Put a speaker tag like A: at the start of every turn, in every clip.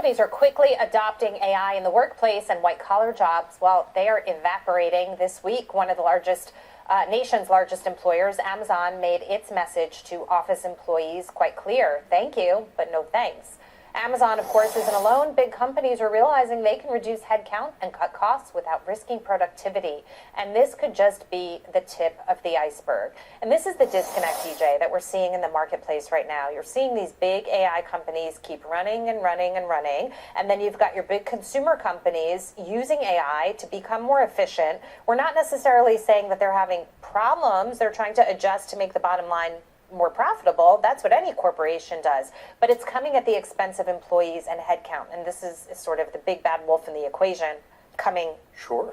A: companies are quickly adopting AI in the workplace, and white-collar jobs, well, they are evaporating. This week, one of the nation's largest employers, Amazon, made its message to office employees quite clear. Thank you, but no thanks. Amazon, of course, isn't alone. Big companies are realizing they can reduce headcount and cut costs without risking productivity. And this could just be the tip of the iceberg. And this is the disconnect, DJ, that we're seeing in the marketplace right now. You're seeing these big AI companies keep running and running and running. And then you've got your big consumer companies using AI to become more efficient. We're not necessarily saying that they're having problems. They're trying to adjust to make the bottom line more profitable. That's what any corporation does. But it's coming at the expense of employees and headcount. And this is sort of the big bad wolf in the equation coming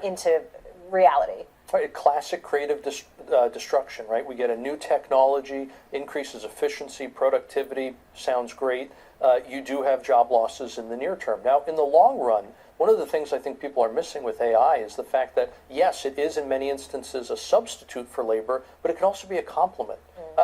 A: into reality.
B: Right, classic creative destruction, right? We get a new technology, increases efficiency, productivity, sounds great. You do have job losses in the near term. Now, in the long run, one of the things I think people are missing with AI is the fact that, yes, it is in many instances a substitute for labor, but it can also be a complement.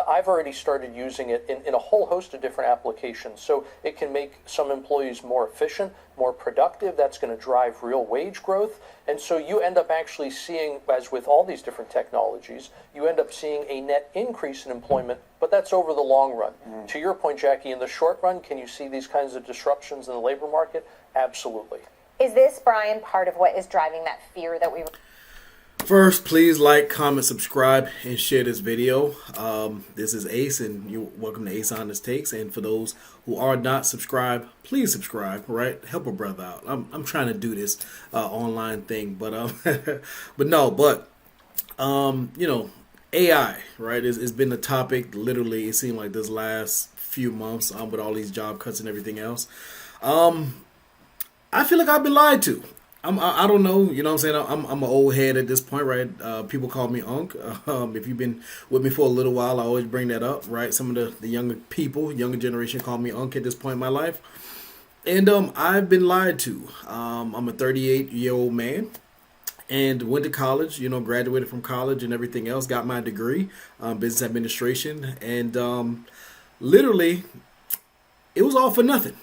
B: I've already started using it in a whole host of different applications. So it can make some employees more efficient, more productive. That's going to drive real wage growth. And so you end up actually seeing, as with all these different technologies, you end up seeing a net increase in employment, but that's over the long run. To your point, Jackie, in the short run, can you see these kinds of disruptions in the labor market? Absolutely.
A: Is this, Brian, part of what is driving that fear that we...
C: First, please like, comment, subscribe, and share this video. This is Ace, and you're welcome to Ace Honest Takes. And for those who are not subscribed, please subscribe. Right, help a brother out. I'm trying to do this online thing, but you know, AI, right? It's been a topic. Literally, it seemed like this last few months with all these job cuts and everything else. I feel like I've been lied to. I don't know, you know what I'm saying? I'm an old head at this point, right? People call me Unc. If you've been with me for a little while, I always bring that up, right? Some of the younger people, younger generation call me Unc at this point in my life. And I've been lied to. I'm a 38-year-old man and went to college, you know, graduated from college and everything else, got my degree, business administration, and literally... it was all for nothing.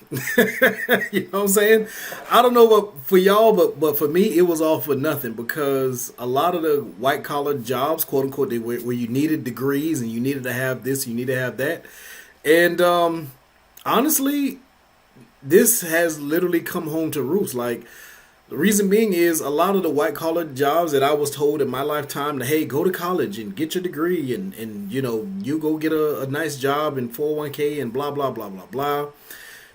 C: You know what I'm saying? I don't know what for y'all, but for me, it was all for nothing because a lot of the white collar jobs, quote unquote, where you needed degrees and you needed to have this, you need to have that. And honestly, this has literally come home to roost. Like, the reason being is a lot of the white collar jobs that I was told in my lifetime that, hey, go to college and get your degree and you know, you go get a nice job in 401k and blah, blah, blah, blah, blah.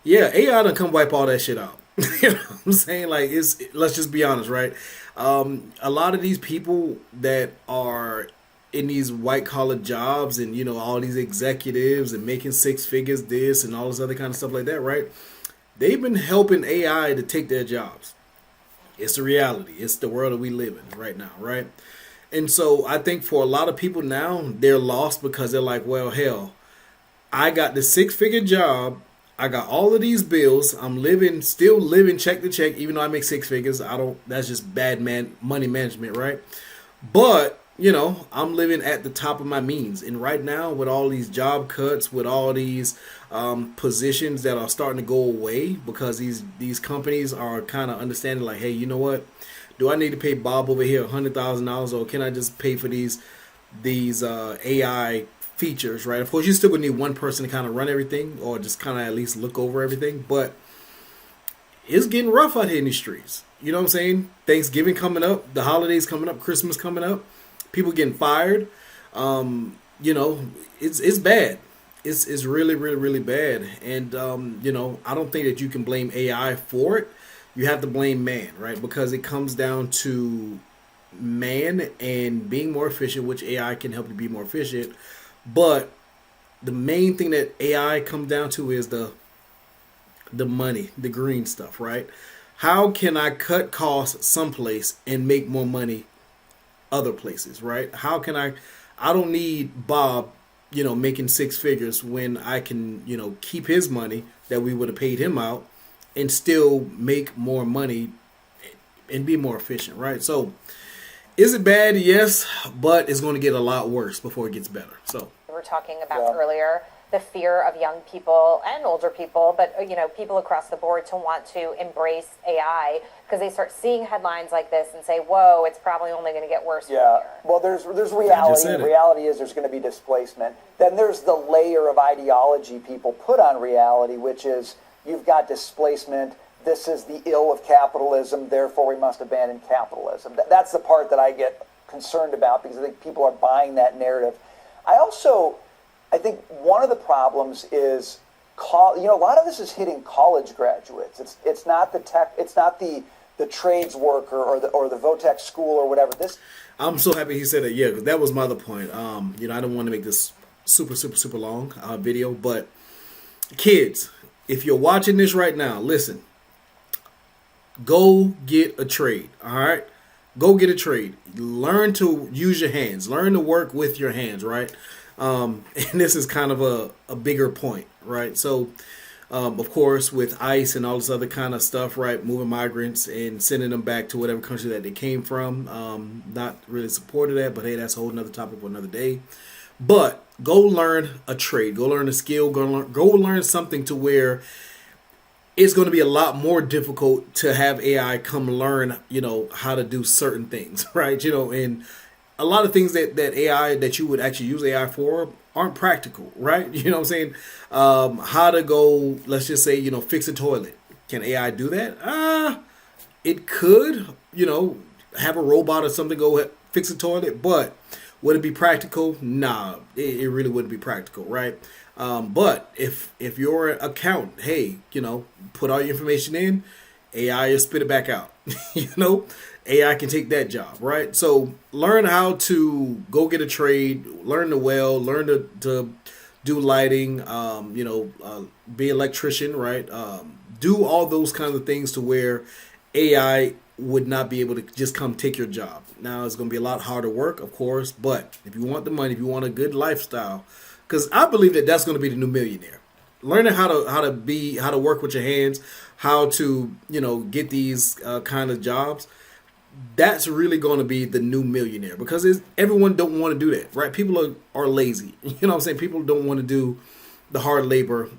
C: Yeah, AI done come wipe all that shit out. You know what I'm saying? Like, let's just be honest, right? A lot of these people that are in these white collar jobs and, you know, all these executives and making six figures this and all this other kind of stuff like that, right? They've been helping AI to take their jobs. It's the reality. It's the world that we live in right now, right? And so I think for a lot of people now, they're lost because they're like, well, hell, I got the six-figure job. I got all of these bills. I'm still living check to check, even though I make six figures. That's just bad money management, right? But, you know, I'm living at the top of my means. And right now, with all these job cuts, with all these positions that are starting to go away because these companies are kind of understanding like, hey, you know what? Do I need to pay Bob over here $100,000 or can I just pay for these AI features, right? Of course, you still gonna need one person to kind of run everything or just kind of at least look over everything, but it's getting rough out here in these streets. You know what I'm saying? Thanksgiving coming up, the holidays coming up, Christmas coming up, people getting fired. You know, it's bad. It's really, really, really bad. And, you know, I don't think that you can blame AI for it. You have to blame man, right? Because it comes down to man and being more efficient, which AI can help you be more efficient. But the main thing that AI comes down to is the money, the green stuff, right? How can I cut costs someplace and make more money other places, right? How can I don't need Bob, you know, making six figures when I can, you know, keep his money that we would have paid him out and still make more money and be more efficient, right? So is it bad? Yes, but it's going to get a lot worse before it gets better. So
A: we were talking about earlier, the fear of young people and older people, but people across the board to want to embrace AI because they start seeing headlines like this and say, "Whoa, it's probably only going to get worse." From
D: Yeah.
A: here.
D: Well, there's reality.
C: said it.
D: Reality is there's going to be displacement. Then there's the layer of ideology people put on reality, which is you've got displacement. This is the ill of capitalism. Therefore, we must abandon capitalism. That's the part that I get concerned about because I think people are buying that narrative. I think one of the problems is, a lot of this is hitting college graduates. It's not the tech. It's not the trades worker or the Votech school or whatever.
C: I'm so happy he said that. Yeah, because that was my other point. I don't want to make this super long video, but kids, if you're watching this right now, listen. Go get a trade. All right, go get a trade. Learn to use your hands. Learn to work with your hands. Right. And this is kind of a bigger point, right? So, of course, with ICE and all this other kind of stuff, right? Moving migrants and sending them back to whatever country that they came from. Not really supported that, but hey, that's a whole nother topic for another day. But go learn a trade. Go learn a skill. Go learn something to where it's going to be a lot more difficult to have AI come learn, how to do certain things, right? And a lot of things that AI that you would actually use AI for aren't practical, right? You know what I'm saying? How to go, let's just say, fix a toilet. Can AI do that? It could, have a robot or something go fix a toilet, but would it be practical? Nah, it really wouldn't be practical, right? But if your accountant, hey, put all your information in, AI will spit it back out. AI can take that job, right? So learn how to go get a trade, learn to weld, learn to do lighting, be an electrician, right? Do all those kinds of things to where AI would not be able to just come take your job. Now it's going to be a lot harder work, of course, but if you want the money, if you want a good lifestyle, because I believe that that's going to be the new millionaire. Learning how to work with your hands, how to get these kind of jobs. That's really going to be the new millionaire because everyone don't want to do that, right? People are lazy. You know what I'm saying? People don't want to do the hard labor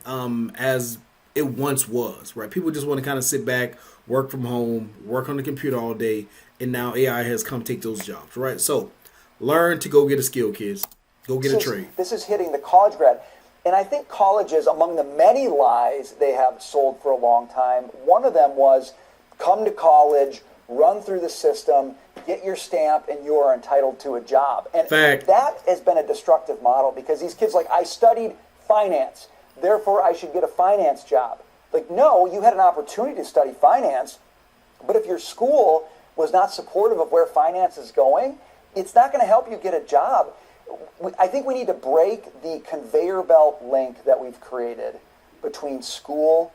C: as it once was, right? People just want to kind of sit back, work from home, work on the computer all day, and now AI has come take those jobs, right? So learn to go get a skill, kids. Go get a trade.
D: This is hitting the college grad. And I think colleges, among the many lies they have sold for a long time, one of them was come to college, run through the system, get your stamp, and you are entitled to a job. And
C: Fact.
D: That has been a destructive model because these kids I studied finance, therefore I should get a finance job. No, you had an opportunity to study finance, but if your school was not supportive of where finance is going, it's not going to help you get a job. I think we need to break the conveyor belt link that we've created between school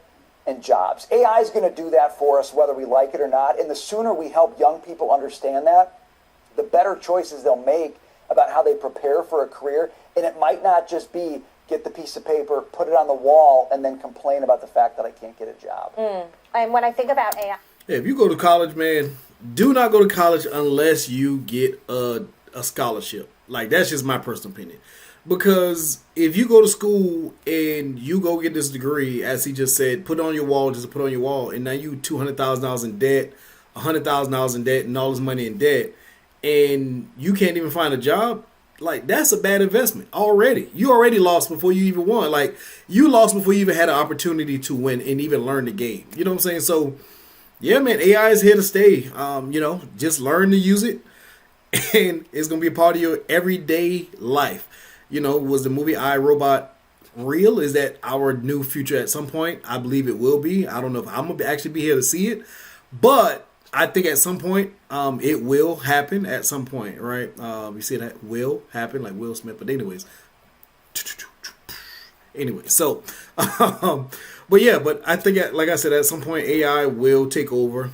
D: and jobs. AI is going to do that for us whether we like it or not, and the sooner we help young people understand that, the better choices they'll make about how they prepare for a career. And it might not just be get the piece of paper, put it on the wall, and then complain about the fact that I can't get a job.
A: And when I think about AI...
C: Yeah, if you go to college, man, do not go to college unless you get a scholarship. That's just my personal opinion. Because if you go to school and you go get this degree, as he just said, put it on your wall, just put it on your wall, and now you $200,000 in debt, $100,000 in debt, and all this money in debt, and you can't even find a job, that's a bad investment already. You already lost before you even won. You lost before you even had an opportunity to win and even learn the game. You know what I'm saying? So, yeah, man, AI is here to stay. Just learn to use it, and it's going to be a part of your everyday life. Was the movie I, Robot real? Is that our new future at some point? I believe it will be. I don't know if I'm going to actually be here to see it, but I think at some point it will happen at some point, right? We see that will happen like Will Smith, but anyways. So, but I think, like I said, at some point AI will take over.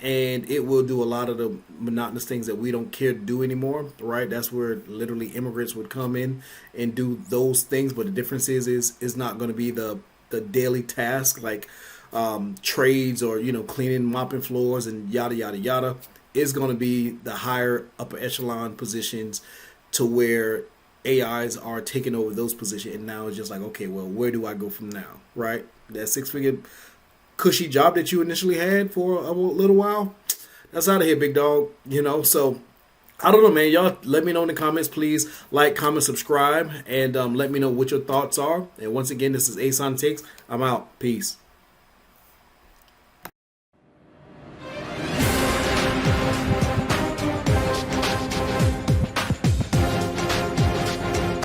C: And it will do a lot of the monotonous things that we don't care to do anymore, right? That's where literally immigrants would come in and do those things. But the difference is it's not going to be the daily task like trades or, cleaning, mopping floors and yada, yada, yada. It's going to be the higher upper echelon positions to where AIs are taking over those positions, and now it's just like, okay, well, where do I go from now, right? That 6-figure cushy job that you initially had for a little while, that's out of here, big dog. So I don't know, man. Y'all let me know in the comments, please. Like, comment, subscribe, and let me know what your thoughts are. And once again, this is Ace on Takes. I'm out. Peace.